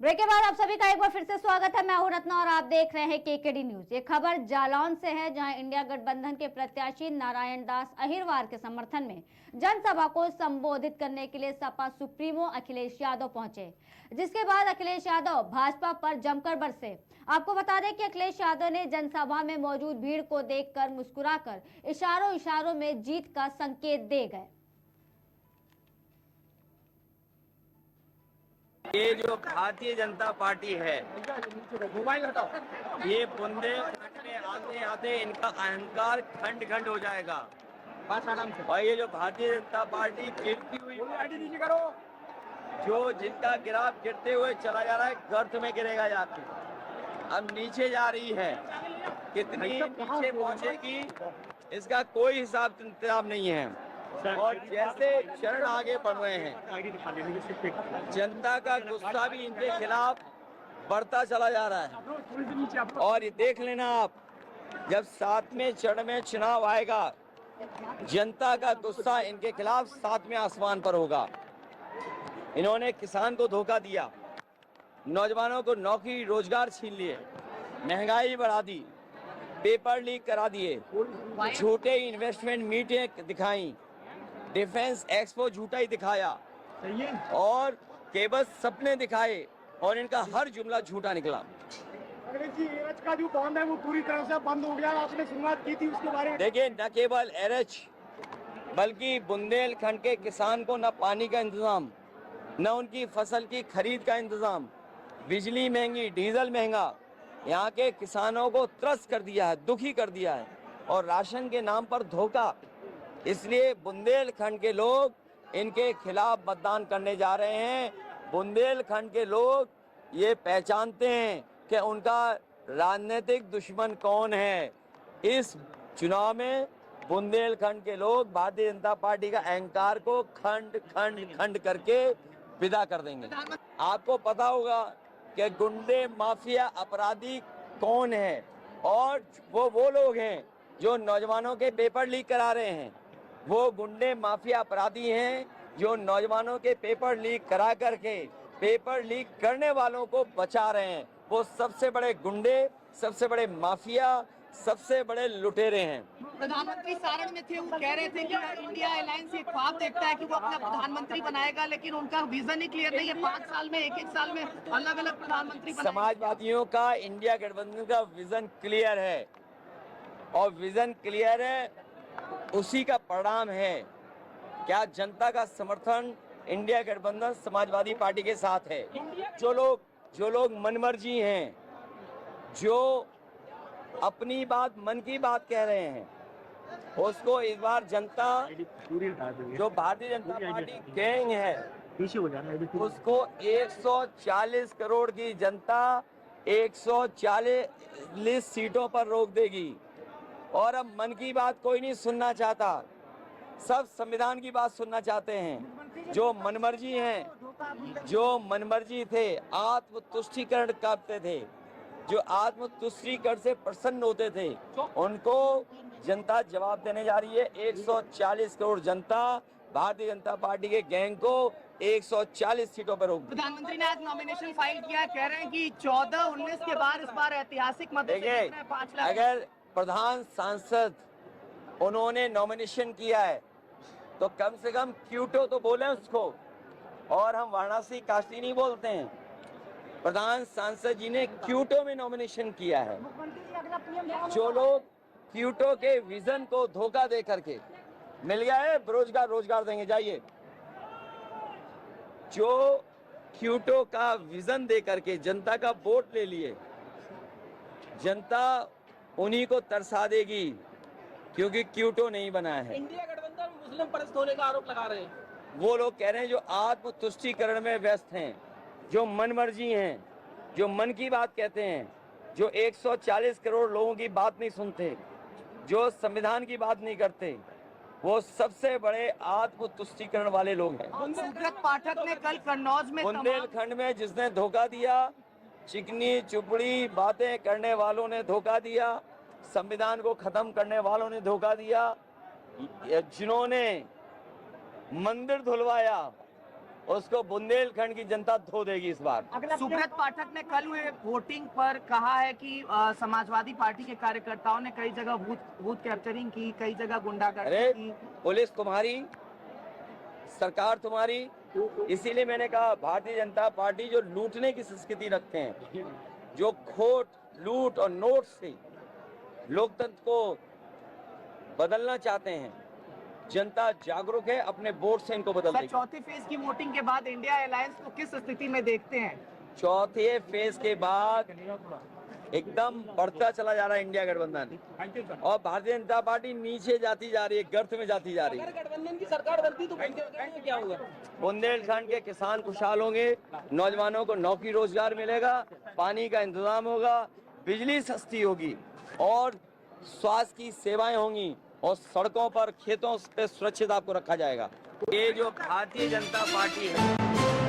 Break के बाद आप सभी का एक बार फिर से स्वागत है। मैं हूं रत्ना और आप देख रहे हैं केकेडी न्यूज। ये खबर जालौन से है, जहां इंडिया गठबंधन के प्रत्याशी नारायण दास अहिरवार के समर्थन में जनसभा को संबोधित करने के लिए सपा सुप्रीमो अखिलेश यादव पहुंचे, जिसके बाद अखिलेश यादव भाजपा पर जमकर बरसे। आपको बता दें कि अखिलेश यादव ने जनसभा में मौजूद भीड़ को देखकर मुस्कुराकर इशारों इशारों में जीत का संकेत दे गए। ये जो भारतीय जनता पार्टी है, ये बुंदेलखंड में आते आते इनका अहंकार खंड खंड हो जाएगा। और ये जो भारतीय जनता पार्टी गिरती हुई जो जिनका ग्राफ गिरते हुए चला जा रहा है, गर्त में गिरेगा जाके, अब नीचे जा रही है। कितनी नीचे पहुंचेगी इसका कोई हिसाब किताब नहीं है। और जैसे चरण आगे बढ़ रहे हैं, जनता का गुस्सा भी इनके खिलाफ बढ़ता चला जा रहा है। और ये देख लेना आप, जब 7वें चरण में चुनाव आएगा, जनता का गुस्सा इनके खिलाफ 7वें आसमान पर होगा। इन्होंने किसान को धोखा दिया, नौजवानों को नौकरी रोजगार छीन लिए, महंगाई बढ़ा दी, पेपर लीक करा दिए, झूठे इन्वेस्टमेंट मीटें दिखाई, डिफेंस एक्सपो झूठा ही दिखाया और केवल सपने दिखाए और इनका हर जुमला झूठा निकला। एरच का जो बॉन्ड है वो पूरी तरह से बंद हो गया। आपने शुरुआत की थी उसके बारे में। देखिए, न केवल एरच बल्कि बुंदेलखंड के किसान को न पानी का इंतजाम, न उनकी फसल की खरीद का इंतजाम, बिजली महंगी, डीजल महंगा, यहाँ के किसानों को त्रस्त कर दिया है, दुखी कर दिया है, और राशन के नाम पर धोखा। इसलिए बुंदेलखंड के लोग इनके खिलाफ मतदान करने जा रहे हैं। बुंदेलखंड के लोग ये पहचानते हैं कि उनका राजनीतिक दुश्मन कौन है। इस चुनाव में बुंदेलखंड के लोग भारतीय जनता पार्टी का अहंकार को खंड खंड खंड करके विदा कर देंगे। आपको पता होगा कि गुंडे, माफिया, अपराधी कौन है, और वो लोग हैं जो नौजवानों के पेपर लीक करा रहे हैं। वो गुंडे, माफिया, अपराधी हैं जो नौजवानों के पेपर लीक करा करके पेपर लीक करने वालों को बचा रहे हैं। वो सबसे बड़े गुंडे, सबसे बड़े माफिया, सबसे बड़े लुटेरे हैं। प्रधानमंत्री सारण में थे, वो कह रहे थे कि इंडिया अलायंस ये ख्वाब देखता है कि वो अपना प्रधानमंत्री बनाएगा, लेकिन उनका विजन ही क्लियर नहीं है। 5 साल में एक साल में अलग अलग प्रधानमंत्री। समाजवादियों का इंडिया गठबंधन का विजन क्लियर है, और विजन क्लियर है उसी का परिणाम है क्या जनता का समर्थन इंडिया गठबंधन समाजवादी पार्टी के साथ है। जो लोग मनमर्जी हैं, जो अपनी बात, मन की बात कह रहे हैं, उसको इस बार जनता, जो भारतीय जनता पार्टी गैंग है, उसको 140 करोड़ की जनता 140 सीटों पर रोक देगी। और अब मन की बात कोई नहीं सुनना चाहता, सब संविधान की बात सुनना चाहते हैं। जो मनमर्जी हैं, जो मनमर्जी थे, आत्मतुष्टिकरण करते थे, जो आत्मतुष्टिकरण से प्रसन्न होते थे, उनको जनता जवाब देने जा रही है। 140 करोड़ जनता भारतीय जनता पार्टी के गैंग को 140 सीटों पर रोक। प्रधानमंत्री ने आज नॉमिनेशन फाइल किया, कह रहे हैं कि 14-19 के बाद इस बार ऐतिहासिक मत। देखिए, अगर प्रधान सांसद उन्होंने नॉमिनेशन किया है तो कम से कम क्यूटो तो बोले उसको, और हम वाराणसी काशी नहीं बोलते हैं। प्रधान सांसद जी ने क्यूटो में नॉमिनेशन किया है। जो लोग क्यूटो के विजन को धोखा दे करके, मिल गया है रोजगार देंगे, जाइए, जो क्यूटो का विजन दे करके जनता का वोट ले लिए, जनता उन्हीं को तरसा देगी, क्योंकि क्यूटो नहीं बना है। इंडिया गठबंधन मुस्लिम परस्त होने का आरोप लगा रहे हैं। वो लोग कह रहे हैं जो आत्मतुष्टिकरण में व्यस्त हैं, जो मनमर्जी हैं, जो मन की बात कहते हैं, जो 140 करोड़ लोगों की बात नहीं सुनते, जो संविधान की बात नहीं करते, वो सबसे बड़े आत्मतुष्टिकरण वाले लोग हैं। सुब्रत पाठक ने कल कन्नौज में, बुंदेलखंड में जिसने धोखा दिया, चिकनी चुपड़ी बातें करने वालों ने धोखा दिया, संविधान को खत्म करने वालों ने धोखा दिया, जिन्होंने मंदिर धुलवाया, उसको बुंदेलखंड की जनता धो देगी इस बार। सुब्रत पाठक ने कल हुए वोटिंग पर कहा है कि समाजवादी पार्टी के कार्यकर्ताओं ने कई जगह बूथ कैप्चरिंग की, कई जगह गुंडागर्दी अरे की। पुलिस तुम्हारी, सरकार तुम्हारी, इसीलिए मैंने कहा भारतीय जनता पार्टी जो लूटने की संस्कृति रखते हैं, जो खोट, लूट और नोट से लोकतंत्र को बदलना चाहते हैं, जनता जागरूक है, अपने वोट से इनको बदल सर, देगी। चौथी फेज की वोटिंग के बाद इंडिया अलायंस को किस स्थिति में देखते हैं? चौथे फेज के बाद एकदम बढ़ता चला जा रहा है इंडिया गठबंधन, और भारतीय जनता पार्टी नीचे जाती जा रही है, गर्त में जाती जा रही है। अगर गठबंधन की सरकार बनती तो बुंदेलखंड में क्या होगा? बुंदेलखंड के किसान खुशहाल होंगे, नौजवानों को नौकरी रोजगार मिलेगा, पानी का इंतजाम होगा, बिजली सस्ती होगी और स्वास्थ्य की सेवाएं होंगी, और सड़कों पर, खेतों पे सुरक्षित आपको रखा जाएगा। ये जो भारतीय जनता पार्टी है